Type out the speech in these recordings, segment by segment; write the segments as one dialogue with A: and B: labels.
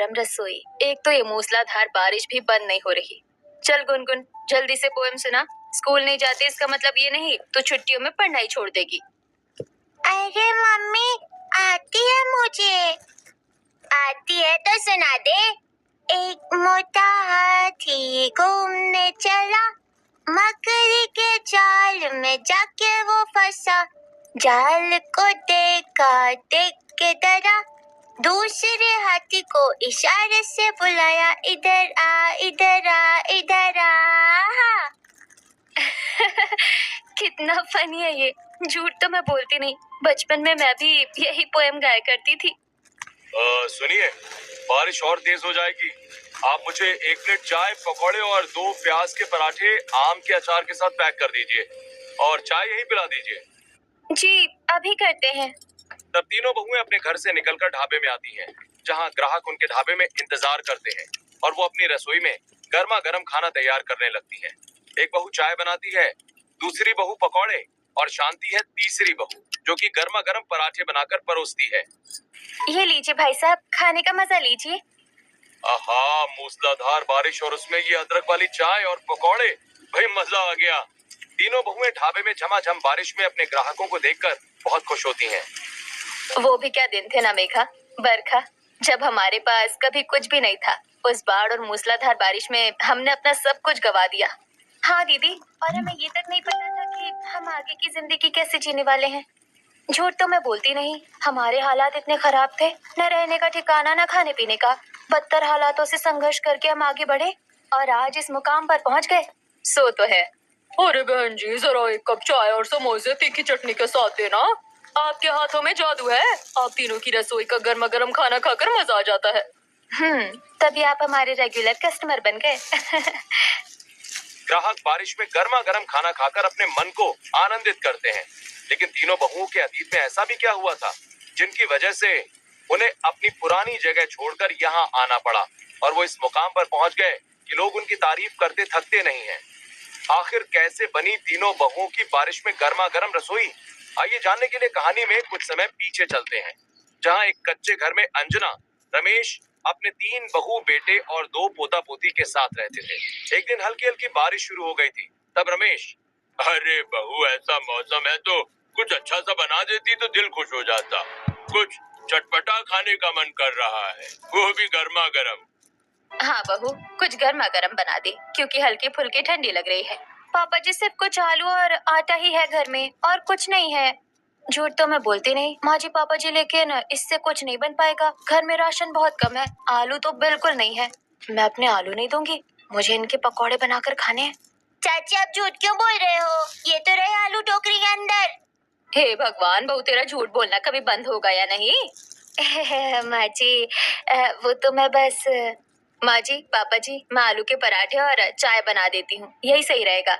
A: गरम रसोई। एक तो ये मूसलाधार बारिश भी बंद नहीं हो रही। चल गुनगुन, जल्दी से पोएम सुना। स्कूल नहीं जाते इसका मतलब ये नहीं तो छुट्टियों में पढ़ाई छोड़ देगी।
B: अरे मम्मी, आती है मुझे। आती है तो सुना दे। एक मोटा हाथी घूमने चला, मकड़ी के जाल में जाके वो फंसा। जाल को देखा, देख के डरा, दूसरे हाथी को इशारे से बुलाया, इधर आ इधर आ इधर आ।
A: कितना फनी है ये। झूठ तो मैं बोलती नहीं, बचपन में मैं भी यही पोएम गाया करती थी।
C: सुनिए, बारिश और तेज हो जाएगी। आप मुझे 1 प्लेट चाय, पकौड़े और 2 प्याज के पराठे आम के अचार के साथ पैक कर दीजिए और चाय यही पिला दीजिए।
A: जी अभी करते हैं।
C: तब तीनों बहुएं अपने घर से निकलकर ढाबे में आती हैं, जहां ग्राहक उनके ढाबे में इंतजार करते हैं और वो अपनी रसोई में गर्मा गर्म खाना तैयार करने लगती हैं। एक बहू चाय बनाती है, दूसरी बहू पकौड़े और शांति है तीसरी बहू, जो कि गर्मा गर्म पराठे बनाकर परोसती है।
A: ये लीजिए भाई साहब, खाने का मजा लीजिए।
C: आहा, मूसलाधार बारिश और उसमें ये अदरक वाली चाय और पकौड़े, भाई मजा आ गया। तीनों बहुएं ढाबे में झमाझम बारिश में अपने ग्राहकों को देखकर बहुत खुश होती हैं।
A: वो भी क्या दिन थे ना मेघा, बरखा, जब हमारे पास कभी कुछ भी नहीं था। उस बाढ़ और मूसलाधार बारिश में हमने अपना सब कुछ गवा दिया। हाँ दीदी, और हमें ये तक नहीं पता था कि हम आगे की जिंदगी कैसे जीने वाले हैं। झूठ तो मैं बोलती नहीं, हमारे हालात इतने खराब थे, न रहने का ठिकाना न खाने पीने का। बदतर हालातों से संघर्ष करके हम आगे बढ़े और आज इस मुकाम पर पहुंच गए। सो तो है।
D: अरे बहन जी, जरा 1 कप चाय और समोसे तीखी चटनी के साथ देना। आपके हाथों में जादू है। आप तीनों की रसोई का गर्मा गर्म खाना खाकर मजा आ जाता है।
A: तभी आप हमारे रेगुलर कस्टमर बन गए।
C: ग्राहक बारिश में गर्मा गर्म खाना खाकर अपने मन को आनंदित करते हैं, लेकिन तीनों बहुओं के अतीत में ऐसा भी क्या हुआ था जिनकी वजह से उन्हें अपनी पुरानी जगह छोड़कर यहाँ आना पड़ा और वो इस मुकाम पर पहुंच गए कि लोग उनकी तारीफ करते थकते नहीं हैं। आखिर कैसे बनी तीनों बहुओं की बारिश में गर्मा गर्म रसोई? आइए जानने के लिए कहानी में कुछ समय पीछे चलते हैं, जहाँ एक कच्चे घर में अंजना, रमेश अपने 3 बहू बेटे और 2 पोता पोती के साथ रहते थे। एक दिन हल्की हल्की बारिश शुरू हो गई थी। तब रमेश, अरे बहू, ऐसा मौसम है तो कुछ अच्छा सा बना देती तो दिल खुश हो जाता। कुछ चटपटा खाने का मन कर रहा है, वो भी गर्मा गर्म।
A: हाँ बहू, कुछ गर्मा गर्म बना दे, क्योंकि हल्की फुल्की ठंडी लग रही है। पापा जी, सिर्फ कुछ आलू और आटा ही है घर में, और कुछ नहीं है। झूठ तो मैं बोलती नहीं माँ जी, पापा जी, लेकिन इससे कुछ नहीं बन पाएगा। घर में राशन बहुत कम है, आलू तो बिल्कुल नहीं है। मैं अपने आलू नहीं दूंगी, मुझे इनके पकौड़े बनाकर खाने हैं।
B: चाची, आप झूठ क्यों बोल रहे हो? ये तो रहे आलू टोकरी के अंदर।
A: हे भगवान, बहू तेरा झूठ बोलना कभी बंद होगा या नहीं? माँ जी, वो तो मैं बस। माँ जी, पापा जी, मैं आलू के पराठे और चाय बना देती हूँ, यही सही रहेगा।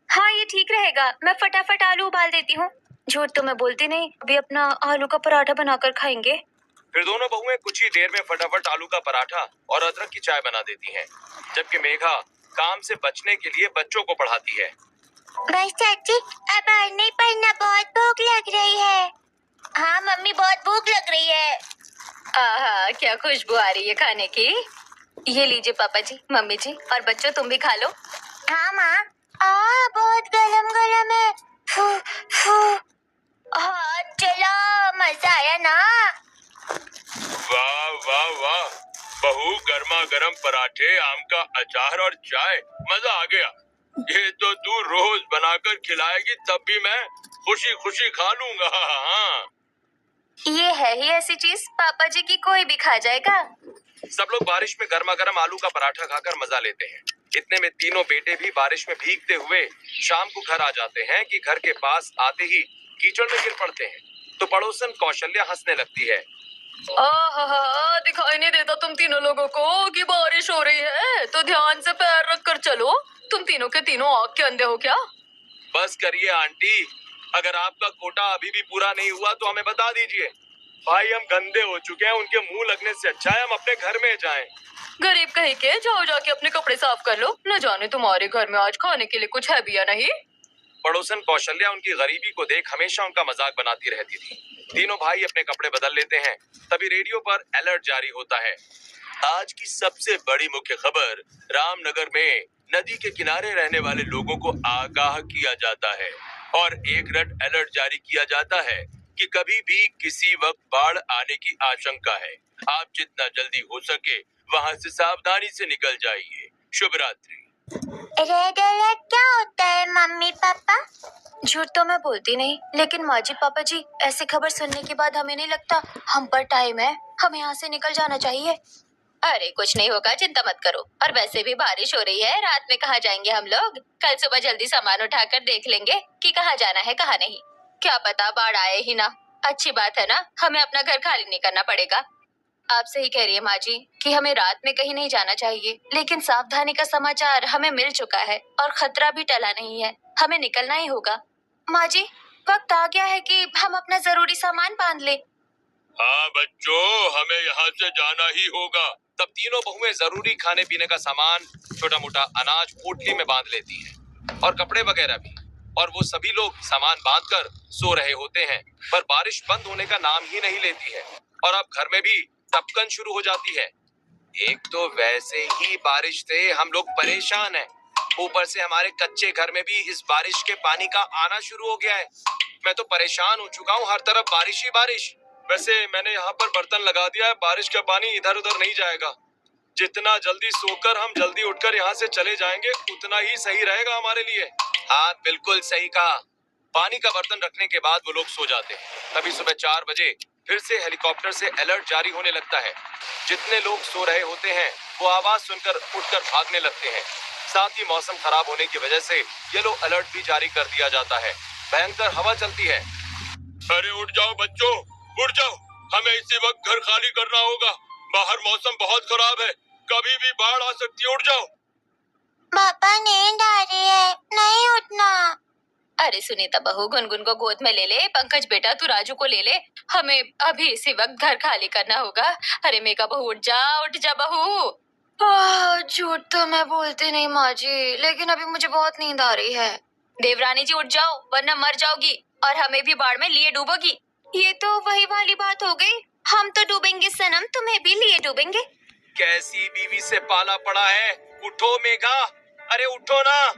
A: हाँ ये ठीक रहेगा, मैं फटाफट आलू उबाल देती हूँ। झूठ तो मैं बोलती नहीं, अभी अपना आलू का पराठा बनाकर खाएंगे।
C: फिर दोनों बहुएं कुछ ही देर में फटाफट आलू का पराठा और अदरक की चाय बना देती हैं, जबकि मेघा काम से बचने के लिए बच्चों को पढ़ाती है।
B: बस चाची, अब और नहीं पढ़ना, बहुत भूख लग रही है। हाँ मम्मी, बहुत भूख लग रही है।
A: आहा, क्या खुशबू आ रही है खाने की। ये लीजिए पापा जी, मम्मी जी, और बच्चों तुम भी खा लो।
B: हाँ माँ, बहुत गरम गरम है। फू फू। हाँ चलो, मजा आया ना।
C: वाह वाह वाह, बहू, गर्मा गर्म पराठे, आम का अचार और चाय, मजा आ गया। ये तो तू रोज बनाकर खिलाएगी तब भी मैं खुशी खुशी खा लूंगा। हाँ,
A: ये है ही ऐसी चीज, पापा जी की कोई भी खा जाएगा।
C: सब लोग बारिश में गर्मा गर्म आलू का पराठा खाकर मजा लेते हैं। इतने में तीनों बेटे भी बारिश में भीगते हुए शाम को घर आ जाते हैं कि घर के पास आते ही कीचड़ में गिर पड़ते हैं। तो पड़ोसन कौशल्या हंसने लगती है।
D: दिखाई नहीं देता तुम तीनों लोगों को कि बारिश हो रही है? तो ध्यान से पैर रख कर चलो। तुम तीनों के तीनों आग के अंधे हो क्या?
C: बस करिए आंटी, अगर आपका कोटा अभी भी पूरा नहीं हुआ तो हमें बता दीजिए। भाई, हम गंदे हो चुके हैं, उनके मुंह लगने से अच्छा है हम अपने घर में जाएं।
D: गरीब कहीं के, जाओ जाके अपने कपड़े साफ कर लो। न जाने तुम्हारे घर में आज खाने के लिए कुछ है भी या नहीं।
C: पड़ोसन कौशल्या उनकी गरीबी को देख हमेशा उनका मजाक बनाती रहती थी। तीनों भाई अपने कपड़े बदल लेते हैं, तभी रेडियो पर अलर्ट जारी होता है। आज की सबसे बड़ी मुख्य खबर, रामनगर में नदी के किनारे रहने वाले लोगों को आगाह किया जाता है और एक रेड अलर्ट जारी किया जाता है कि कभी भी किसी वक्त बाढ़ आने की आशंका है। आप जितना जल्दी हो सके वहां से सावधानी से निकल जाइए। शुभ रात्रि।
B: रेड अलर्ट क्या होता है मम्मी पापा?
A: झूठ तो मैं बोलती नहीं, लेकिन माँ जी पापा जी, ऐसी खबर सुनने के बाद हमें नहीं लगता हम पर टाइम है, हमें यहाँ से निकल जाना चाहिए। अरे कुछ नहीं होगा, चिंता मत करो। और वैसे भी बारिश हो रही है, रात में कहाँ जाएंगे हम लोग? कल सुबह जल्दी सामान उठाकर देख लेंगे कि कहाँ जाना है कहाँ नहीं। क्या पता बाढ़ आए ही ना। अच्छी बात है ना, हमें अपना घर खाली नहीं करना पड़ेगा। आप सही कह रही है माँ जी कि हमें रात में कहीं नहीं जाना चाहिए, लेकिन सावधानी का समाचार हमें मिल चुका है और खतरा भी टला नहीं है, हमें निकलना ही होगा। माँ जी, वक्त आ गया है कि हम अपना जरूरी सामान बांध ले।
C: हाँ बच्चों, हमें यहाँ से जाना ही होगा। तब तीनों बहुएं जरूरी खाने पीने का सामान, छोटा मोटा अनाज पोटली में बांध लेती हैं और कपड़े वगैरह भी। और वो सभी लोग सामान बांधकर सो रहे होते हैं, पर बारिश बंद होने का नाम ही नहीं लेती है और अब घर में भी टपकन शुरू हो जाती है। एक तो वैसे ही बारिश से हम लोग परेशान हैं, ऊपर से हमारे कच्चे घर में भी इस बारिश के पानी का आना शुरू हो गया है। मैं तो परेशान हो चुका हूँ, हर तरफ बारिश ही बारिश। वैसे मैंने यहाँ पर बर्तन लगा दिया है, बारिश का पानी इधर उधर नहीं जाएगा। जितना जल्दी सोकर हम जल्दी उठकर यहाँ से चले जाएंगे उतना ही सही रहेगा हमारे लिए। हाँ बिल्कुल सही कहा। पानी का बर्तन रखने के बाद वो लोग सो जाते हैं। तभी सुबह 4 बजे फिर से हेलीकॉप्टर से अलर्ट जारी होने लगता है। जितने लोग सो रहे होते हैं वो आवाज सुनकर उठकर भागने लगते हैं। साथ ही मौसम खराब होने की वजह से येलो अलर्ट भी जारी कर दिया जाता है। भयंकर हवा चलती है। अरे उठ जाओ बच्चों, उठ जाओ, हमें इसी वक्त घर खाली करना होगा। बाहर मौसम बहुत खराब है, कभी भी बाढ़ आ सकती है। उठ जाओ।
B: पापा नींद आ रही है, नहीं उठना।
A: अरे सुनीता बहू, गुनगुन को गोद में ले ले। पंकज बेटा तू राजू को ले ले, हमें अभी इसी वक्त घर खाली करना होगा। अरे मेका बहू उठ जा बहू। झूठ तो मैं बोलती नहीं माँ जी, लेकिन अभी मुझे बहुत नींद आ रही है। देवरानी जी उठ जाओ, वरना मर जाओगी और हमें भी बाढ़ में लिए डूबोगी। ये तो वही वाली बात हो गई, हम तो डूबेंगे सनम, तुम्हें भी लिए डूबेंगे। कैसी बीवी से पाला पड़ा है। उठो मेघा, अरे उठो ना।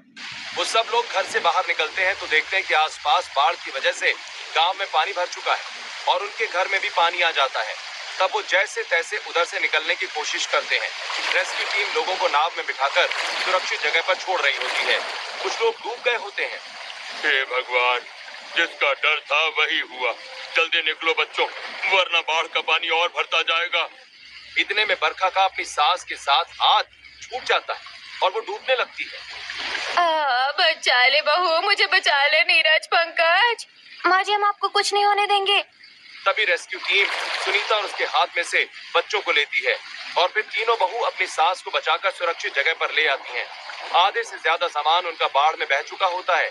A: वो सब लोग घर से बाहर निकलते हैं तो देखते हैं कि आसपास बाढ़ की वजह से गांव में पानी भर चुका है और उनके घर में भी पानी आ जाता है। तब वो जैसे तैसे उधर से निकलने की कोशिश करते हैं। रेस्क्यू टीम लोगों को नाव में बिठाकर सुरक्षित जगह पर छोड़ रही होती है। कुछ लोग डूब गए होते हैं। हे भगवान, जिसका डर था वही हुआ। जल्दी निकलो बच्चों, वरना बाढ़ का पानी और भरता जाएगा। इतने में बरखा का अपनी सास के साथ हाथ छूट जाता है और वो डूबने लगती है। बचा ले बहू, मुझे बचा ले। नीरज, पंकज। माँ जी, हम आपको कुछ नहीं होने देंगे। तभी रेस्क्यू टीम सुनीता और उसके हाथ में से बच्चों को लेती है और फिर तीनों बहू अपनी सास को बचाकर सुरक्षित जगह पर ले आती हैं। आधे से ज्यादा सामान उनका बाढ़ में बह चुका होता है।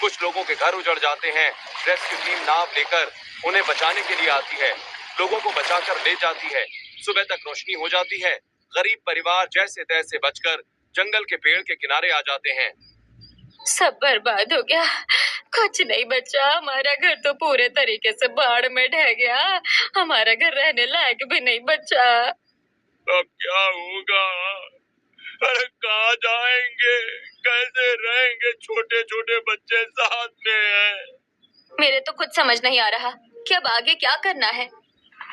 A: कुछ लोगों के घर उजड़ जाते हैं। रेस्क्यू टीम नाव लेकर उन्हें बचाने के लिए आती है, लोगों को बचाकर ले जाती है। सुबह तक रोशनी हो जाती है। गरीब परिवार जैसे तैसे बचकर जंगल के पेड़ के किनारे आ जाते हैं। सब बर्बाद हो गया, कुछ नहीं बचा। हमारा घर तो पूरे तरीके से बाढ़ में ढह गया, हमारा घर रहने लायक भी नहीं बचा। अब क्या होगा? अरे कहाँ जाएंगे, कैसे रहेंगे? छोटे छोटे बच्चे साथ में हैं। मेरे तो कुछ समझ नहीं आ रहा कि अब आगे क्या करना है।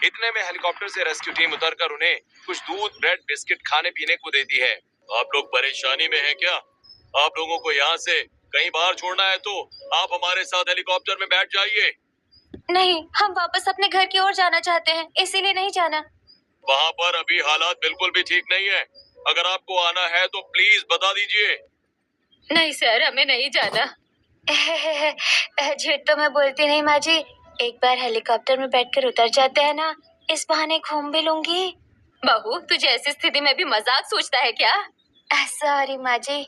A: इतने में हेलीकॉप्टर से रेस्क्यू टीम उतरकर उन्हें कुछ दूध, ब्रेड, बिस्किट खाने पीने को देती है। आप लोग परेशानी में हैं क्या? आप लोगों को यहाँ से कहीं बाहर छोड़ना है तो आप हमारे साथ हेलीकॉप्टर में बैठ जाइए। नहीं, हम वापस अपने घर की ओर जाना चाहते हैं, इसीलिए नहीं जाना। वहाँ पर अभी हालात बिल्कुल भी ठीक नहीं है। अगर आपको आना है तो प्लीज बता दीजिए। नहीं सर, हमें नहीं जाना। झूठ तो मैं बोलती नहीं माँ जी, एक बार हेलीकॉप्टर में बैठकर उतर जाते हैं ना, इस बहाने घूम भी लूंगी। बहू, तुझे ऐसी स्थिति में भी मजाक सोचता है क्या? सॉरी माँ जी।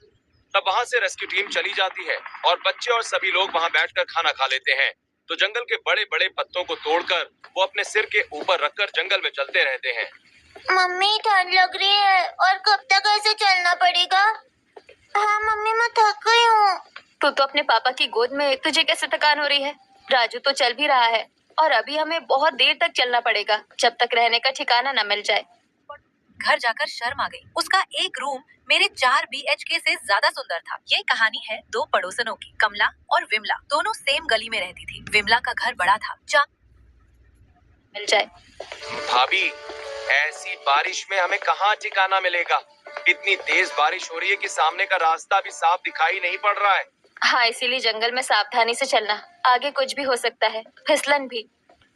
A: तब वहाँ से रेस्क्यू टीम चली जाती है और बच्चे और सभी लोग वहाँ बैठकर खाना खा लेते हैं। तो जंगल के बड़े बड़े पत्तों को तोड़कर वो अपने सिर के ऊपर रखकर जंगल में चलते रहते हैं।
B: मम्मी ठंड लग रही है और कब तक ऐसे चलना पड़ेगा? हाँ मम्मी, मैं थक गई हूँ।
A: तू तो अपने पापा की गोद में, तुझे कैसे थकान हो रही है? राजू तो चल भी रहा है और अभी हमें बहुत देर तक चलना पड़ेगा, जब तक रहने का ठिकाना न मिल जाए।
E: घर जाकर शर्म आ गई। उसका एक रूम मेरे 4 BHK से ज्यादा सुंदर था। ये कहानी है दो पड़ोसनों की, कमला और विमला। दोनों सेम गली में रहती थी। विमला का घर बड़ा था।
A: मिल जाए।
C: भाभी, ऐसी बारिश में हमें कहाँ ठिकाना मिलेगा? इतनी तेज बारिश हो रही है कि सामने का रास्ता भी साफ दिखाई नहीं पड़ रहा है।
A: हाँ, इसीलिए जंगल में सावधानी से चलना, आगे कुछ भी हो सकता है, फिसलन भी।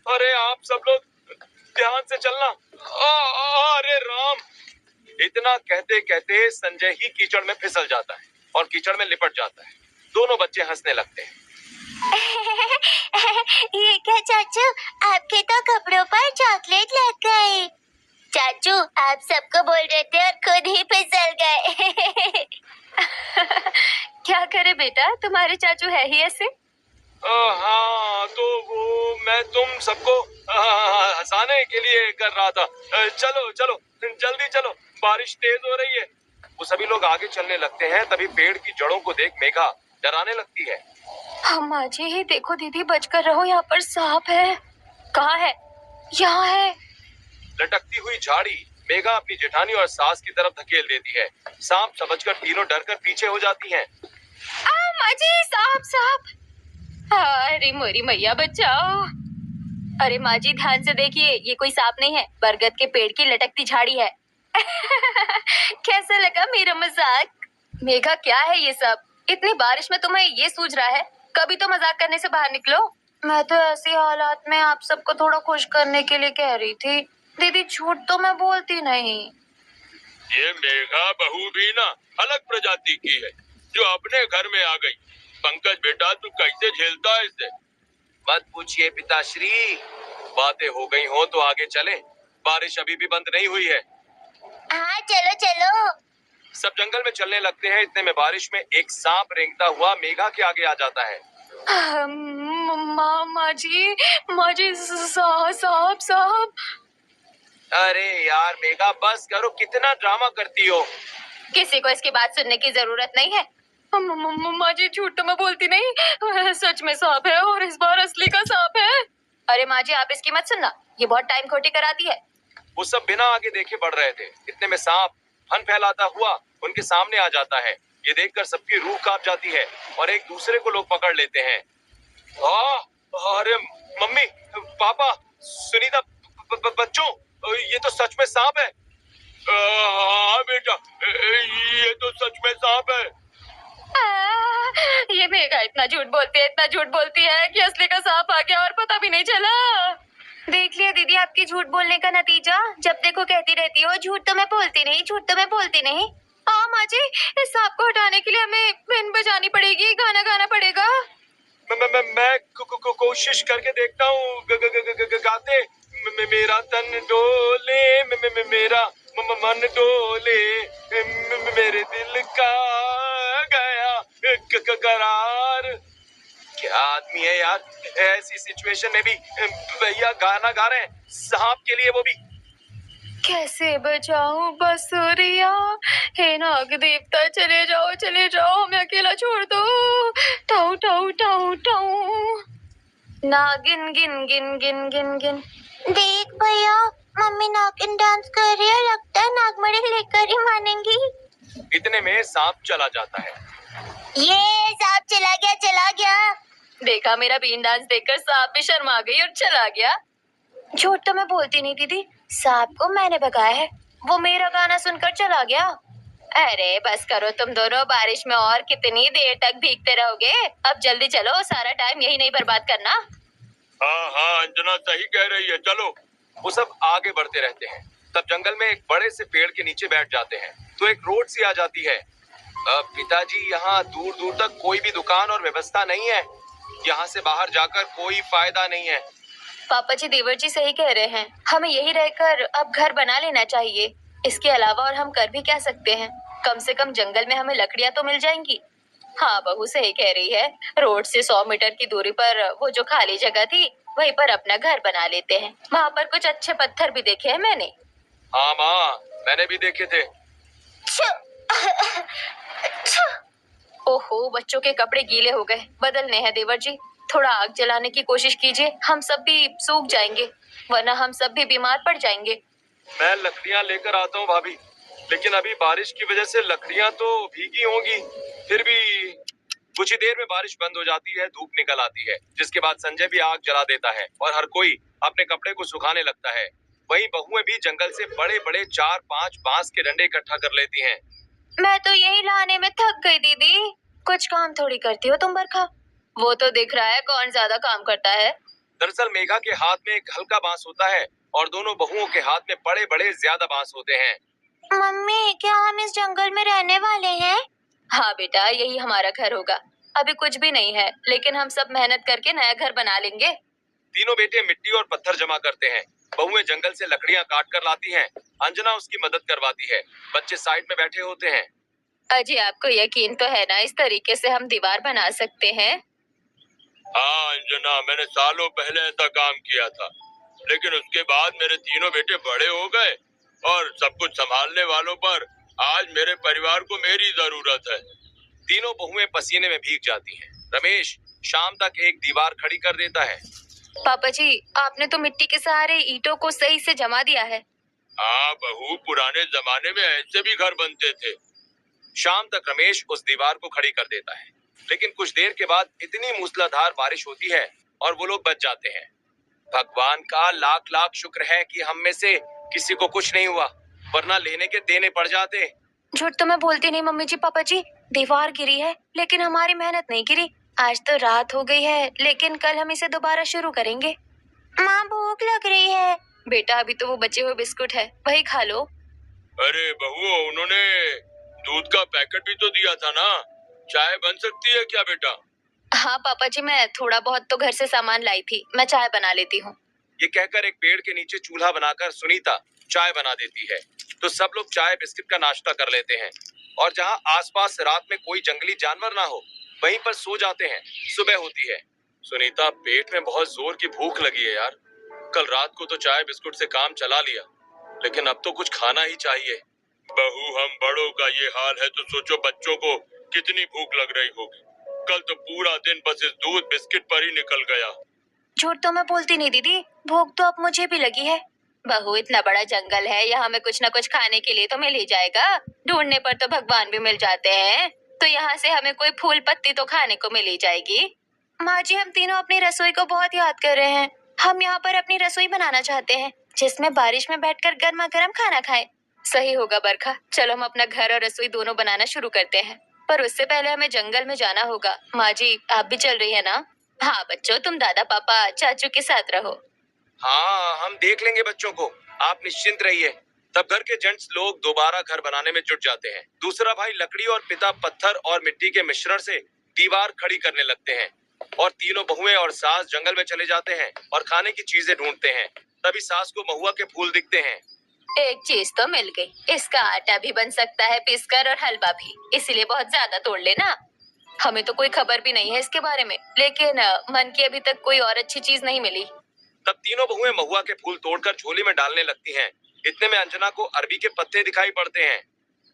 C: अरे आप सब लोग ध्यान से चलना। अरे राम! इतना कहते कहते संजय ही कीचड़ में फिसल जाता है और कीचड़ में लिपट जाता है। दोनों बच्चे हंसने लगते हैं।
B: ये क्या चाचू, आपके तो कपड़ों पर चॉकलेट लग गई। चाचू, आप सबको बोल रहे थे और खुद ही फिसल गए।
A: क्या करे बेटा, तुम्हारे चाचू है ही ऐसे।
C: हाँ, तो वो मैं तुम सबको हंसाने के लिए कर रहा था। चलो चलो जल्दी चलो, बारिश तेज हो रही है। वो सभी लोग आगे चलने लगते हैं। तभी पेड़ की जड़ों को देख मेघा डराने लगती है।
A: हम आज ही देखो दीदी, बचकर रहो, यहाँ पर सांप है। कहाँ है? यहाँ है।
C: लटकती हुई झाड़ी मेघा अपनी जेठानी और सास की तरफ धकेल देती है। सांप समझकर तीनों डरकर पीछे हो जाती हैं।
A: माँ जी, सांप सांप! अरे मोरी मैया, बचाओ! अरे माँ जी, ध्यान से देखिए, ये कोई सांप नहीं है, बरगद के पेड़ की लटकती झाड़ी है। कैसा लगा मेरा मजाक? मेघा, क्या है ये सब? इतनी बारिश में तुम्हें ये सूझ रहा है? कभी तो मजाक करने से बाहर निकलो। मैं तो ऐसी हालात में आप सबको थोड़ा खुश करने के लिए कह रही थी। दीदी, झूठ तो मैं बोलती नहीं।
C: ये मेघा बहू भी ना अलग प्रजाति की है, जो अपने घर में आ गई। पंकज बेटा, तू कैसे झेलता है इसे? मत पूछिए पिताश्री। बातें हो गई हो तो आगे चले, बारिश अभी भी बंद नहीं हुई है।
B: हाँ, चलो चलो।
C: सब जंगल में चलने लगते हैं। इतने में बारिश में एक सांप रेंगता हुआ मेघा के आगे आ जाता है।
A: माँ जी, सांप सांप!
C: अरे यार मेघा, बस करो, कितना ड्रामा करती हो।
A: किसी को इसकी बात सुनने की जरूरत नहीं है। माँ जी, झूठ तो मैं बोलती नहीं, सच में सांप है, और इस बार असली का सांप है। अरे माँ जी, आप इसकी मत सुनना, ये बहुत टाइम खोटी कराती है।
C: वो सब बिना आगे देखे बढ़ रहे थे। इतने में सांप फन फैलाता हुआ उनके सामने आ जाता है। ये देखकर सबकी रूह कांप जाती है और एक दूसरे को लोग पकड़ लेते हैं। अरे मम्मी, पापा, सुनीता, बच्चों, ये तो सच में सांप है। हाँ बेटा, ये तो सच में सांप है।
A: ये मेघा इतना झूठ बोलती है कि असली का सांप आ गया और पता भी नहीं चला। देख लिया दीदी, आपकी झूठ बोलने का नतीजा। जब देखो कहती रहती हो, झूठ तो मैं बोलती नहीं, झूठ तो मैं बोलती नहीं। हाँ माँ जी, इस सांप को हटाने के लिए हमें बिन बजानी पड़ेगी, गाना गाना पड़ेगा।
C: मैं कोशिश करके देखता हूँ। गाते मेरा तन डोले, मेरा मन डोले, मेरे दिल का गया करार। क्या आदमी है यार, ऐसी सिचुएशन में भी भैया गाना गा रहे हैं सांप के लिए, वो भी।
A: कैसे बचाऊं बसुरिया, हे नाग देवता, चले जाओ, हमें अकेला छोड़ दो। टाऊ टाऊ टाऊ टाऊ, नागिन गिन गिन गिन गिन गिन।
B: देख भैया, मम्मी नागिन डांस कर रही है, लगता है नागमणि लेकर ही मानेंगी।
C: इतने में सांप चला जाता है।
B: ये सांप चला गया।
A: देखा, मेरा बीन डांस देखकर सांप भी शर्मा गई और चला गया। झूठ तो मैं बोलती नहीं दीदी, सांप को मैंने भगाया है, वो मेरा गाना सुनकर चला गया। अरे बस करो तुम दोनों, बारिश में और कितनी देर तक भीगते रहोगे? अब जल्दी चलो, सारा टाइम यही नहीं बर्बाद करना।
C: हाँ, अंजना सही कह रही है, चलो। वो सब आगे बढ़ते रहते हैं। तब जंगल में एक बड़े से पेड़ के नीचे बैठ जाते हैं तो एक रोड सी आ जाती है। पिताजी, यहाँ दूर दूर तक कोई भी दुकान और व्यवस्था नहीं है। यहाँ से बाहर जाकर कोई फायदा नहीं है।
A: पापा जी, देवर जी सही कह रहे हैं, हमें यही रहकर अब घर बना लेना चाहिए। इसके अलावा और हम कर भी क्या सकते हैं? कम से कम जंगल में हमें लकड़ियां तो मिल जाएंगी। हाँ, बहू सही कह रही है, रोड से 100 मीटर की दूरी पर वो जो खाली जगह थी, वहीं पर अपना घर बना लेते हैं। वहाँ पर कुछ अच्छे पत्थर भी देखे हैं मैंने।
C: हाँ माँ, मैंने भी देखे थे।
A: ओहो, बच्चों के कपड़े गीले हो गए, बदलने हैं देवर जी। थोड़ा आग जलाने की कोशिश कीजिए, हम सब भी सूख जाएंगे, वरना हम सब भी बीमार पड़ जाएंगे।
C: मैं लकड़ियां लेकर आता हूँ भाभी, लेकिन अभी बारिश की वजह से लकड़ियां तो भीगी होंगी। फिर भी कुछ ही देर में बारिश बंद हो जाती है, धूप निकल आती है, जिसके बाद संजय भी आग जला देता है और हर कोई अपने कपड़े को सुखाने लगता है। वहीं बहुएं भी जंगल से बड़े बड़े 4-5 बांस के डंडे इकट्ठा कर लेती हैं।
A: मैं तो यही लाने में थक गई दीदी। कुछ काम थोड़ी करती हो तुम बरखा। वो तो दिख रहा है कौन ज्यादा काम करता है।
C: दरअसल मेघा के हाथ में एक हल्का बांस होता है और दोनों बहुओं के हाथ में बड़े बड़े ज्यादा बांस होते हैं।
B: मम्मी, क्या हम इस जंगल में रहने वाले हैं?
A: हाँ बेटा, यही हमारा घर होगा। अभी कुछ भी नहीं है, लेकिन हम सब मेहनत करके नया घर बना लेंगे।
C: तीनों बेटे मिट्टी और पत्थर जमा करते हैं। बहुएं जंगल से लकड़ियां काट कर लाती हैं। अंजना उसकी मदद करवाती है। बच्चे साइड में बैठे होते हैं।
A: अजी, आपको यकीन तो है ना इस तरीके से हम दीवार बना सकते हैं?
C: हाँ अंजना, मैंने सालों पहले ऐसा काम किया था, लेकिन उसके बाद मेरे तीनों बेटे बड़े हो गए और सब कुछ संभालने वालों पर आज मेरे परिवार को मेरी जरूरत है। तीनों बहुएं पसीने में भीग जाती हैं। रमेश शाम तक एक दीवार खड़ी कर देता है।
A: पापा जी, आपने तो मिट्टी के सहारे ईंटों को सही से जमा दिया है।
C: हाँ बहू, पुराने जमाने में ऐसे भी घर बनते थे। शाम तक रमेश उस दीवार को खड़ी कर देता है, लेकिन कुछ देर के बाद इतनी मूसलाधार बारिश होती है और वो लोग बच जाते हैं। भगवान का लाख लाख शुक्र है कि हम में से किसी को कुछ नहीं हुआ, वरना लेने के देने पड़ जाते।
A: झूठ तो मैं बोलती नहीं मम्मी जी। पापा जी, दीवार गिरी है लेकिन हमारी मेहनत नहीं गिरी। आज तो रात हो गई है, लेकिन कल हम इसे दोबारा शुरू करेंगे।
B: माँ, भूख लग रही है।
A: बेटा, अभी तो वो बचे हुए बिस्कुट है, वही खा लो।
C: अरे बहू, उन्होंने दूध का पैकेट भी तो दिया था ना, चाय बन सकती है क्या बेटा?
A: हाँ पापा जी, मैं थोड़ा बहुत तो घर से सामान लाई थी, मैं चाय बना लेती हूँ।
C: ये कहकर एक पेड़ के नीचे चूल्हा बनाकर सुनीता चाय बना देती है। तो सब लोग चाय बिस्किट का नाश्ता कर लेते हैं और जहाँ आसपास रात में कोई जंगली जानवर ना हो, वहीं पर सो जाते हैं। सुबह होती है। सुनीता, पेट में बहुत जोर की भूख लगी है यार। कल रात को तो चाय बिस्कुट से काम चला लिया, लेकिन अब तो कुछ खाना ही चाहिए। बहू, हम बड़ों का ये हाल है तो सोचो बच्चों को कितनी भूख लग रही होगी। कल तो पूरा दिन बस इस दूध बिस्किट पर ही निकल गया।
A: झूठ तो मैं बोलती नहीं दीदी, भूख तो अब मुझे भी लगी है। बहू, इतना बड़ा जंगल है, यहाँ में कुछ न कुछ खाने के लिए तो मिल ही जाएगा। ढूंढने पर तो भगवान भी मिल जाते हैं, तो यहाँ से हमें कोई फूल पत्ती तो खाने को मिल ही जाएगी। माँ जी, हम तीनों अपनी रसोई को बहुत याद कर रहे हैं। हम यहाँ पर अपनी रसोई बनाना चाहते हैं, जिसमें बारिश में बैठकर गर्मा गर्म खाना खाएं। सही होगा बरखा, चलो हम अपना घर और रसोई दोनों बनाना शुरू करते हैं। पर उससे पहले हमें जंगल में जाना होगा। माँ जी, आप भी चल रही है ना? हाँ बच्चों, तुम दादा पापा चाचू के साथ रहो। हाँ, हम देख लेंगे बच्चों को, आप निश्चिंत रहिए। तब घर के जेंट्स लोग दोबारा घर बनाने में जुट जाते हैं। दूसरा भाई लकड़ी और पिता पत्थर और मिट्टी के मिश्रण से दीवार खड़ी करने लगते हैं और तीनों बहुएं और सास जंगल में चले जाते हैं और खाने की चीजें ढूंढते हैं। तभी सास को महुआ के फूल दिखते हैं। एक चीज तो मिल गई, इसका आटा भी बन सकता है पीसकर और हलवा भी, इसलिए बहुत ज्यादा तोड़ लेना। हमें तो कोई खबर भी नहीं है इसके बारे में, लेकिन मन की अभी तक कोई और अच्छी चीज नहीं मिली। तब तीनों बहुएं महुआ के फूल तोड़कर झोली में डालने लगती हैं। इतने में अंजना को अरबी के पत्ते दिखाई पड़ते हैं।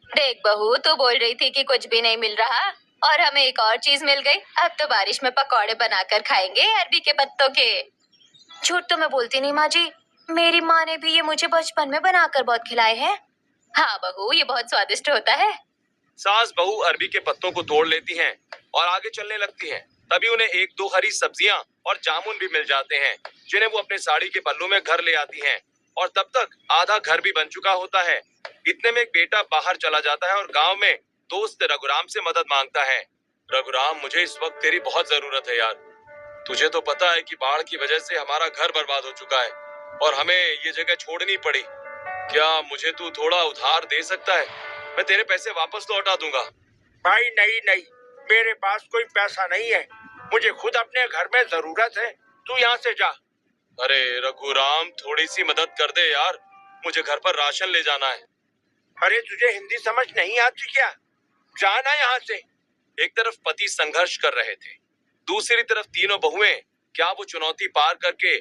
A: देख बहू, तू बोल रही थी कि कुछ भी नहीं मिल रहा और हमें एक और चीज मिल गई। अब तो बारिश में पकौड़े बनाकर खाएंगे अरबी के पत्तों के। झूठ तो मैं बोलती नहीं माँ जी, मेरी माँ ने भी ये मुझे बचपन में बनाकर बहुत खिलाए हैं। हाँ बहू, ये बहुत स्वादिष्ट होता है। सास बहू अरबी के पत्तों को तोड़ लेती हैं और आगे चलने लगती हैं। तभी उन्हें एक दो हरी सब्जियां और जामुन भी मिल जाते हैं, जिन्हें वो अपने साड़ी के पल्लू में घर ले आती हैं। और तब तक आधा घर भी बन चुका होता है। इतने में एक बेटा बाहर चला जाता है और गांव में दोस्त रघुराम से मदद मांगता है। रघुराम, मुझे इस वक्त तेरी बहुत जरूरत है यार। तुझे तो पता है कि बाढ़ की वजह से हमारा घर बर्बाद हो चुका है और हमें ये जगह छोड़नी पड़ी। क्या मुझे तू थोड़ा उधार दे सकता है? मैं तेरे पैसे वापस लौटा दूंगा।
F: भाई नहीं, मेरे पास कोई पैसा नहीं है। मुझे खुद अपने घर में जरूरत है। तू यहाँ से जा।
C: अरे रघुराम, थोड़ी सी मदद कर दे यार, मुझे घर पर राशन ले जाना है।
F: अरे तुझे हिंदी समझ नहीं आती क्या? जाना यहाँ से।
C: एक तरफ पति संघर्ष कर रहे थे, दूसरी तरफ तीनों बहुएं। क्या वो चुनौती पार करके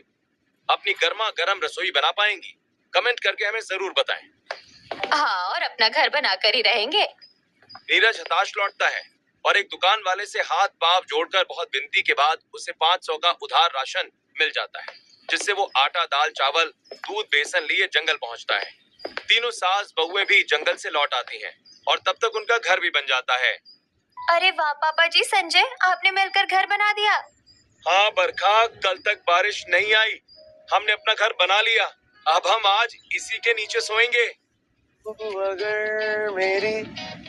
C: अपनी गर्मा गर्म रसोई बना पाएंगी? कमेंट करके हमें जरूर बताएं। हाँ, और अपना घर बनाकर ही रहेंगे। नीरज हताश लौटता है और एक दुकान वाले से हाथ पांव जोड़कर बहुत विनती के बाद उसे 500 का उधार राशन मिल जाता है, जिससे वो आटा दाल चावल दूध बेसन लिए जंगल पहुंचता है। तीनों सास बहुएं भी जंगल से लौट आती हैं और तब तक उनका घर भी बन जाता है।
A: अरे वाह पापा जी, संजय आपने मिलकर घर बना दिया।
C: हाँ बरखा, कल तक बारिश नहीं आई, हमने अपना घर बना लिया। अब हम आज इसी के नीचे सोएंगे। तू अगर मेरी,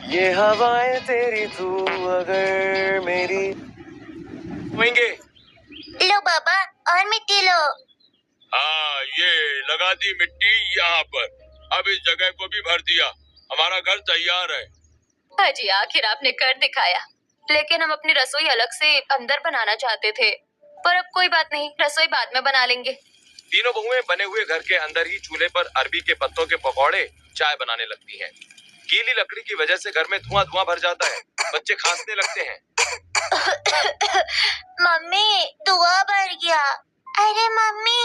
C: ये हवाएं तेरी, तू अगर मेरी, सोएंगे।
B: लो बाबा, और मिट्टी लो।
F: हाँ, ये लगा दी मिट्टी यहाँ पर। अब इस जगह को भी भर दिया। हमारा घर तैयार है।
A: अजी आखिर आपने कर दिखाया, लेकिन हम अपनी रसोई अलग से अंदर बनाना चाहते थे, पर अब कोई बात नहीं, रसोई बाद में बना लेंगे।
C: तीनों बहुएं बने हुए घर के अंदर ही चूल्हे पर अरबी के पत्तों के पकौड़े, चाय बनाने लगती हैं। गीली लकड़ी की वजह से घर में धुआं धुआं भर जाता है। बच्चे खांसने लगते हैं।
B: मम्मी, धुआं भर गया। अरे मम्मी।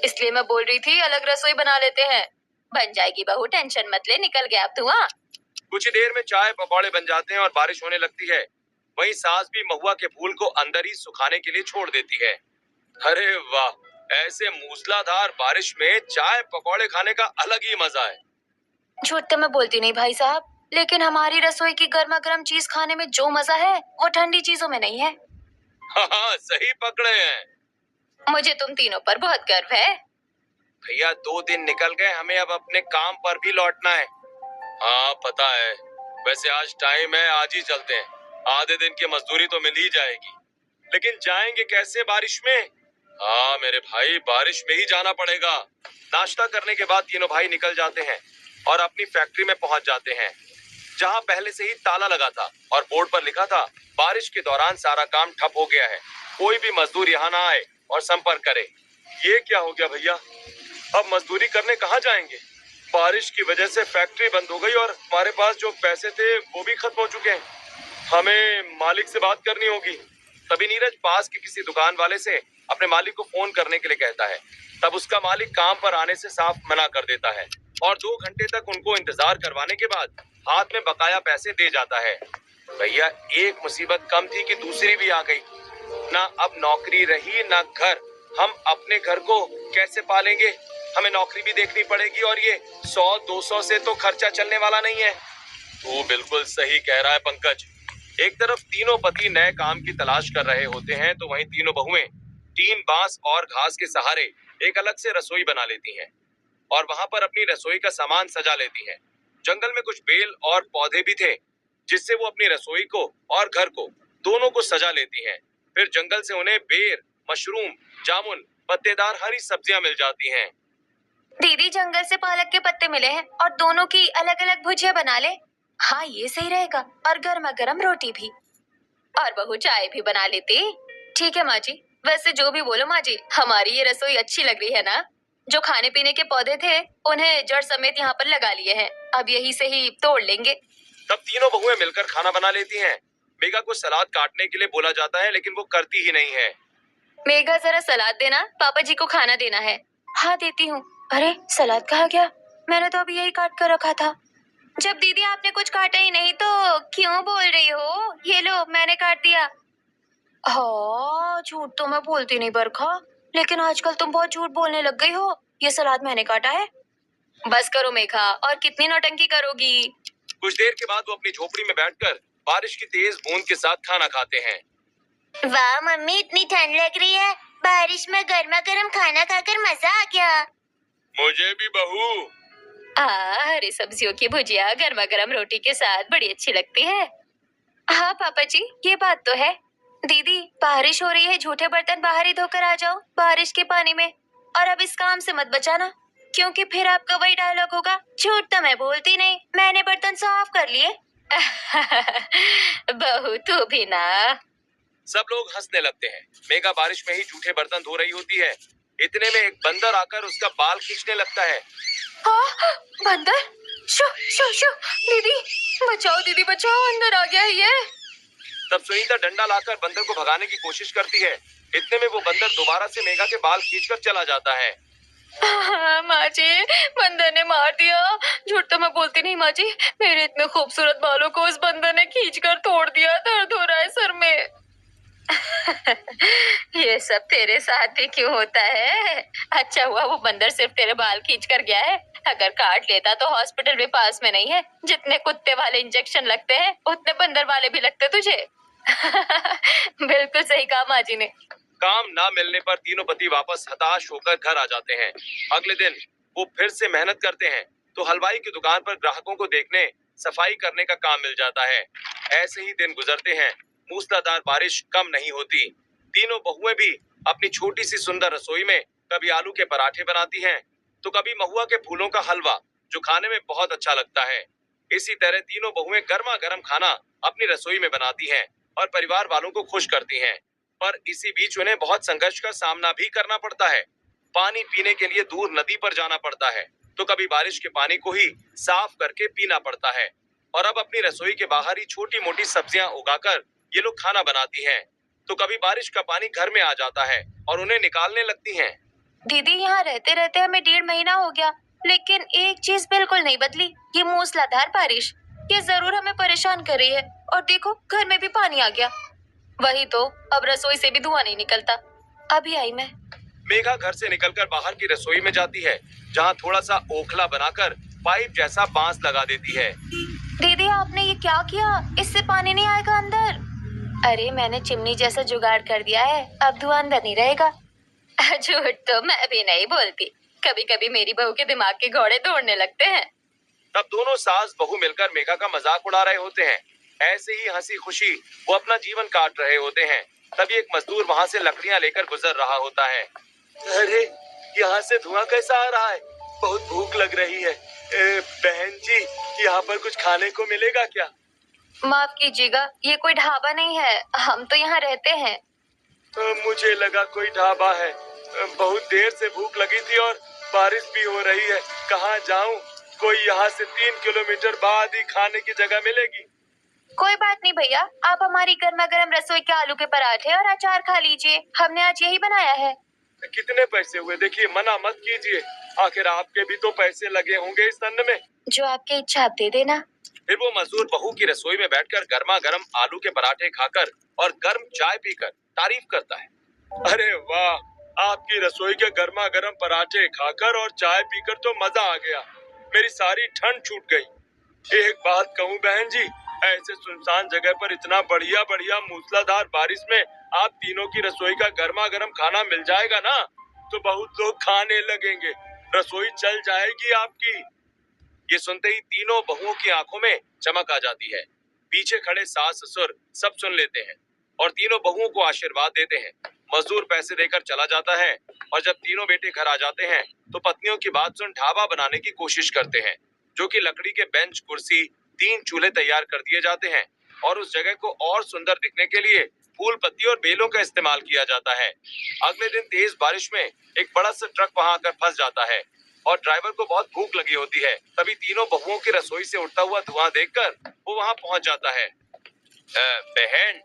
A: इसलिए मैं बोल रही थी अलग रसोई बना लेते हैं। बन जाएगी बहू, टेंशन मत ले, निकल गया अब धुआं।
C: कुछ ही देर में चाय पकौड़े बन जाते हैं और बारिश होने लगती है। वहीं सास भी महुआ के फूल को अंदर ही सुखाने के लिए छोड़ देती है। अरे वाह, ऐसे मूसलाधार बारिश में चाय पकौड़े खाने का अलग ही मजा है।
A: झूठ तो मैं बोलती नहीं भाई साहब, लेकिन हमारी रसोई की गर्मा गर्म चीज खाने में जो मजा है वो ठंडी चीजों में नहीं है।
C: हाँ, सही पकड़े हैं।
A: मुझे तुम तीनों पर बहुत गर्व है।
C: भैया 2 दिन निकल गए, हमें अब अपने काम पर भी लौटना है। हाँ पता है, वैसे आज टाइम है, आज ही चलते हैं। आधे दिन की मजदूरी तो मिल ही जाएगी, लेकिन जाएंगे कैसे बारिश में? हाँ मेरे भाई, बारिश में ही जाना पड़ेगा। नाश्ता करने के बाद तीनों भाई निकल जाते हैं और अपनी फैक्ट्री में पहुंच जाते हैं, जहां पहले से ही ताला लगा था और बोर्ड पर लिखा था, बारिश के दौरान सारा काम ठप हो गया है, कोई भी मजदूर यहाँ ना आए और संपर्क करे। ये क्या हो गया भैया, अब मजदूरी करने कहाँ जाएंगे? बारिश की वजह से फैक्ट्री बंद हो गई और हमारे पास जो पैसे थे वो भी खत्म हो चुके हैं। हमें मालिक से बात करनी होगी। तभी नीरज पास के किसी दुकान वाले से अपने मालिक को फोन करने के लिए कहता है। तब उसका मालिक काम पर आने से साफ मना कर देता है और 2 घंटे तक उनको इंतजार करवाने के बाद हाथ में बकाया पैसे दे जाता है। भैया, एक मुसीबत कम थी कि दूसरी भी आ गई। ना अब नौकरी रही ना घर, हम अपने घर को कैसे पालेंगे? हमें नौकरी भी देखनी पड़ेगी और ये 100-200 से तो खर्चा चलने वाला नहीं है। तू बिल्कुल सही कह रहा है पंकज। एक तरफ तीनों पति नए काम की तलाश कर रहे होते हैं, तो वहीं तीनों बहुएं टीन, बांस और घास के सहारे एक अलग से रसोई बना लेती हैं और वहां पर अपनी रसोई का सामान सजा लेती हैं। जंगल में कुछ बेल और पौधे भी थे, जिससे वो अपनी रसोई को और घर को दोनों को सजा लेती हैं। फिर जंगल से उन्हें बेर, मशरूम, जामुन, पत्तेदार हरी सब्जियां मिल जाती हैं।
A: दीदी, जंगल से पालक के पत्ते मिले हैं और दोनों की अलग अलग भुजिया बना ले। हाँ ये सही रहेगा, और गर्मा गर्म रोटी भी, और बहू चाय भी बना लेती। ठीक है माँ जी, वैसे जो भी बोलो माँ जी, हमारी ये रसोई अच्छी लग रही है ना? जो खाने पीने के पौधे थे उन्हें जड़ समेत यहाँ पर लगा लिए हैं, अब यही से ही तोड़ लेंगे।
C: तब तीनों बहुएं मिलकर खाना बना लेती हैं। मेघा को सलाद काटने के लिए बोला जाता है, लेकिन वो करती ही नहीं है।
A: मेघा, जरा सलाद देना, पापा जी को खाना देना है। हाँ देती हूँ। अरे सलाद कहाँ गया? मैंने तो अभी यही काट कर रखा था। जब दीदी आपने कुछ काटा ही नहीं तो क्यों बोल रही हो? ये लो, मैंने काट दिया। हाँ, झूठ तो मैं बोलती नहीं बरखा, लेकिन आजकल तुम बहुत झूठ बोलने लग गई हो। ये सलाद मैंने काटा है। बस करो मेघा, और कितनी नौटंकी करोगी?
C: कुछ देर के बाद वो अपनी झोपड़ी में बैठकर बारिश की तेज बूंद के साथ खाना खाते हैं।
B: वाह मम्मी, इतनी ठंड लग रही है, बारिश में गर्मा गर्म खाना खाकर मजा आ गया।
F: मुझे भी बहू।
A: हरी सब्जियों की भुजिया गर्मा गर्म रोटी के साथ बड़ी अच्छी लगती है। हाँ पापा जी, ये बात तो है। दीदी, बारिश हो रही है, झूठे बर्तन बाहर ही धोकर आ जाओ बारिश के पानी में, और अब इस काम से मत बचाना, क्योंकि फिर आपका वही डायलॉग होगा, झूठ तो मैं बोलती नहीं, मैंने बर्तन साफ कर लिए। बहू तू भी ना।
C: सब लोग हंसने लगते हैं। मेघा बारिश में ही जूठे बर्तन धो रही होती है। इतने में एक बंदर आकर उसका बाल खींचने लगता है।
A: हाँ, बंदर! शो शो शो, दीदी बचाओ, दीदी बचाओ, अंदर आ गया है ये।
C: तब सुनीता डंडा लाकर बंदर को भगाने की कोशिश करती है। इतने में वो बंदर दोबारा से मेघा के बाल खींचकर चला जाता है।
A: माँ जी, बंदर ने मार दिया। झूठ तो मैं बोलती नहीं माँ जी, मेरे इतने खूबसूरत बालों को उस बंदर ने खींचकर तोड़ दिया, दर्द हो रहा है सर में। ये सब तेरे साथ भी क्यों होता है? अच्छा हुआ वो बंदर सिर्फ तेरे बाल खींच कर गया है। अगर काट लेता तो हॉस्पिटल भी पास में नहीं है। जितने कुत्ते वाले इंजेक्शन लगते हैं उतने बंदर वाले भी लगते तुझे। बिल्कुल सही कहा माँ जी ने।
C: काम ना मिलने पर तीनों पति वापस हताश होकर घर आ जाते हैं। अगले दिन वो फिर से मेहनत करते हैं तो हलवाई की दुकान पर ग्राहकों को देखने सफाई करने का काम मिल जाता है। ऐसे ही दिन गुजरते हैं। मूसलाधार बारिश कम नहीं होती। तीनों बहुएं भी अपनी छोटी सी सुंदर रसोई में कभी आलू के पराठे बनाती हैं तो कभी महुआ के फूलों का हलवा, जो खाने में बहुत अच्छा लगता है। इसी तरह तीनों बहुएं गर्मा गर्म खाना अपनी रसोई में बनाती हैं और परिवार वालों को खुश करती हैं। पर इसी बीच उन्हें बहुत संघर्ष का सामना भी करना पड़ता है। पानी पीने के लिए दूर नदी पर जाना पड़ता है तो कभी बारिश के पानी को ही साफ करके पीना पड़ता है। और अब अपनी रसोई के बाहर ही छोटी मोटी सब्जियां उगाकर ये लोग खाना बनाती हैं तो कभी बारिश का पानी घर में आ जाता है और उन्हें निकालने लगती हैं।
A: दीदी यहाँ रहते रहते हमें 1.5 महीना हो गया, लेकिन एक चीज बिल्कुल नहीं बदली, ये मूसलाधार बारिश। ये जरूर हमें परेशान कर रही है। और देखो घर में भी पानी आ गया। वही तो, अब रसोई से भी धुआं नहीं निकलता। अभी आई मैं।
C: मेघा घर से निकलकर बाहर की रसोई में जाती है जहाँ थोड़ा सा ओखला बनाकर पाइप जैसा बांस लगा देती है।
A: दीदी आपने ये क्या किया? इससे पानी नहीं आएगा अंदर। अरे मैंने चिमनी जैसा जुगाड़ कर दिया है, अब धुआं अंदर नहीं रहेगा। झूठ तो मैं भी नहीं बोलती। कभी कभी मेरी बहू के दिमाग के घोड़े दौड़ने लगते हैं।
C: तब दोनों सास बहू मिलकर मेघा का मजाक उड़ा रहे होते हैं। ऐसे ही हंसी खुशी वो अपना जीवन काट रहे होते हैं। तभी एक मजदूर वहाँ से लकड़ियाँ लेकर गुजर रहा होता है। अरे यहाँ से धुआं कैसा आ रहा है? बहुत भूख लग रही है। बहन जी, यहाँ पर कुछ खाने को मिलेगा क्या?
A: माफ कीजिएगा, ये कोई ढाबा नहीं है, हम तो यहाँ रहते हैं।
C: मुझे लगा कोई ढाबा है। बहुत देर से भूख लगी थी और बारिश भी हो रही है। कहाँ जाऊँ? कोई यहाँ से 3 किलोमीटर बाद ही खाने की जगह मिलेगी।
A: कोई बात नहीं भैया, आप हमारी गर्मा गर्म रसोई के आलू के पराठे और अचार खा लीजिए। हमने आज यही बनाया है।
C: कितने पैसे हुए? देखिए, मना मत कीजिए, आखिर आपके भी तो पैसे लगे होंगे इस अन्न में।
A: जो आपकी इच्छा आप दे देना।
C: फिर वो मजदूर बहू की रसोई में बैठकर गर्मा गर्म आलू के पराठे खाकर और गर्म चाय पीकर तारीफ करता है। अरे वाह, आपकी रसोई के गर्मा गर्म पराठे खाकर और चाय पीकर तो मजा आ गया। मेरी सारी ठंड छूट गई। एक बात कहूँ बहन जी, ऐसे सुनसान जगह पर इतना बढ़िया बढ़िया मूसलाधार बारिश में आप तीनों की रसोई का गर्मा गर्म खाना मिल जाएगा ना, तो बहुत लोग खाने लगेंगे। रसोई चल जाएगी आपकी। ये सुनते ही तीनों बहुओं की आंखों में चमक आ जाती है। पीछे खड़े सास ससुर सब सुन लेते हैं और तीनों बहुओं को आशीर्वाद देते हैं। मजदूर पैसे देकर चला जाता है और जब तीनों बेटे घर आ जाते हैं तो पत्नियों की बात सुन ढाबा बनाने की कोशिश करते हैं, जो कि लकड़ी के बेंच, कुर्सी, 3 चूल्हे तैयार कर दिए जाते हैं और उस जगह को और सुंदर दिखने के लिए फूल पत्ती और बेलों का इस्तेमाल किया जाता है। अगले दिन तेज बारिश में एक बड़ा सा ट्रक वहां आकर फंस जाता है और ड्राइवर को बहुत भूख लगी होती है। तभी तीनों बहुओं की रसोई से उठता हुआ धुआं देखकर वो वहां पहुंच जाता है। बहन,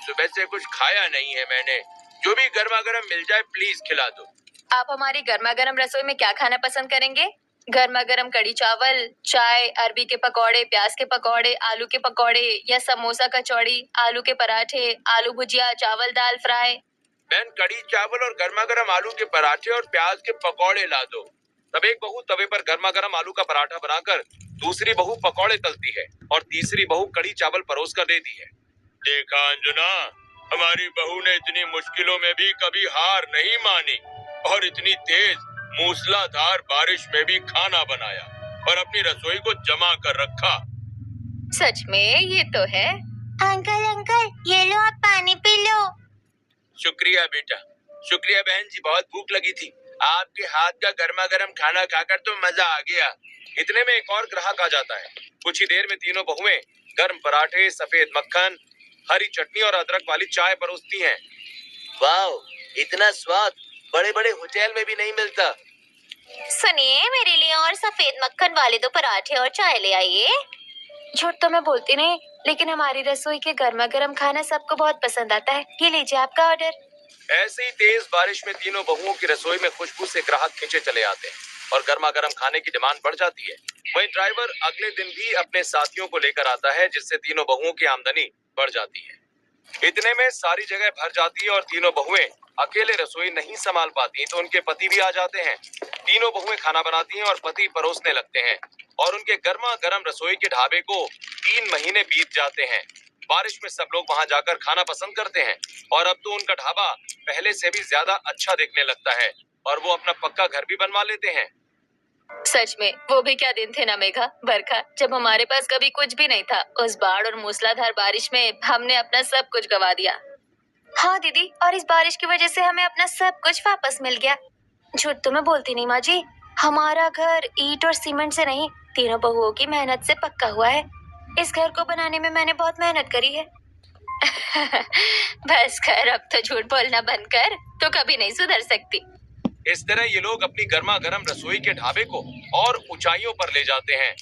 C: सुबह से कुछ खाया नहीं है मैंने। जो भी गर्मा गर्म मिल जाए प्लीज खिला दो।
A: आप हमारी गर्मा गर्म रसोई में क्या खाना पसंद करेंगे? गर्मा गर्म कड़ी चावल, चाय, अरबी के पकौड़े, प्याज के पकौड़े, आलू के पकौड़े या समोसा कचौड़ी, आलू के पराठे, आलू भुजिया, चावल दाल फ्राई।
C: बहन, कड़ी चावल और गर्मा गर्म आलू के पराठे और प्याज के पकौड़े ला दो। तब एक बहू तवे पर गर्मा गर्म आलू का पराठा बनाकर दूसरी बहू पकौड़े तलती है और तीसरी बहू कड़ी चावल परोस कर देती है। देखा अंजना, हमारी बहू ने इतनी मुश्किलों में भी कभी हार नहीं मानी और इतनी तेज मूसलाधार बारिश में भी खाना बनाया और अपनी रसोई को जमा कर रखा।
A: सच में ये तो है।
B: अंकल अंकल, ये लो, आप पानी पी लो।
C: शुक्रिया बेटा, शुक्रिया बहन जी, बहुत भूख लगी थी। आपके हाथ का गर्मा गर्म खाना खाकर तो मजा आ गया। इतने में एक और ग्राहक आ जाता है। कुछ ही देर में तीनों बहुएं गर्म पराठे, सफेद मक्खन, हरी चटनी और अदरक वाली चाय परोसती हैं। वाह, इतना स्वाद बड़े बड़े होटल में भी नहीं मिलता।
B: सुनिए, मेरे लिए और सफेद मक्खन वाले 2 पराठे और चाय ले आइए।
A: झूठ तो मैं बोलती नहीं, लेकिन हमारी रसोई के गर्मा गर्म खाना सबको बहुत पसंद आता है। ये लीजिए आपका ऑर्डर।
C: ऐसे ही तेज बारिश में तीनों बहुओं की रसोई में खुशबू से ग्राहक खींचे चले आते हैं और गर्मा गर्म खाने की डिमांड बढ़ जाती है। वहीं ड्राइवर अगले दिन भी अपने साथियों को लेकर आता है, जिससे तीनों बहुओं की आमदनी बढ़ जाती है। इतने में सारी जगह भर जाती है और तीनों बहुएं अकेले रसोई नहीं संभाल पाती, तो उनके पति भी आ जाते हैं। तीनों बहुएं खाना बनाती हैं और पति परोसने लगते हैं और उनके गर्मा गर्म रसोई के ढाबे को 3 महीने बीत जाते हैं। बारिश में सब लोग वहां जाकर खाना पसंद करते हैं और अब तो उनका ढाबा पहले से भी ज्यादा अच्छा दिखने लगता है और वो अपना पक्का घर भी बनवा लेते हैं।
A: सच में वो भी क्या दिन थे ना मेघा, बरखा, जब हमारे पास कभी कुछ भी नहीं था। उस बाढ़ और मूसलाधार बारिश में हमने अपना सब कुछ गवा दिया। हाँ दीदी, और इस बारिश की वजह से हमें अपना सब कुछ वापस मिल गया। झूठ तो मैं बोलती नहीं माँ जी, हमारा घर ईंट और सीमेंट से नहीं, तीनों बहुओं की मेहनत से पक्का हुआ है। इस घर को बनाने में मैंने बहुत मेहनत करी है। बस कर, अब तो झूठ बोलना बंद कर, तो कभी नहीं सुधर सकती।
C: इस तरह ये लोग अपनी गर्मा गर्म रसोई के ढाबे को और ऊंचाइयों पर ले जाते हैं।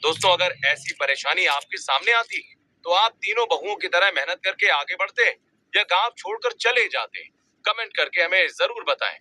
C: दोस्तों, अगर ऐसी परेशानी आपके सामने आती तो आप तीनों बहुओं की तरह मेहनत करके आगे बढ़ते या गांव छोड़कर चले जाते? कमेंट करके हमें जरूर बताएं।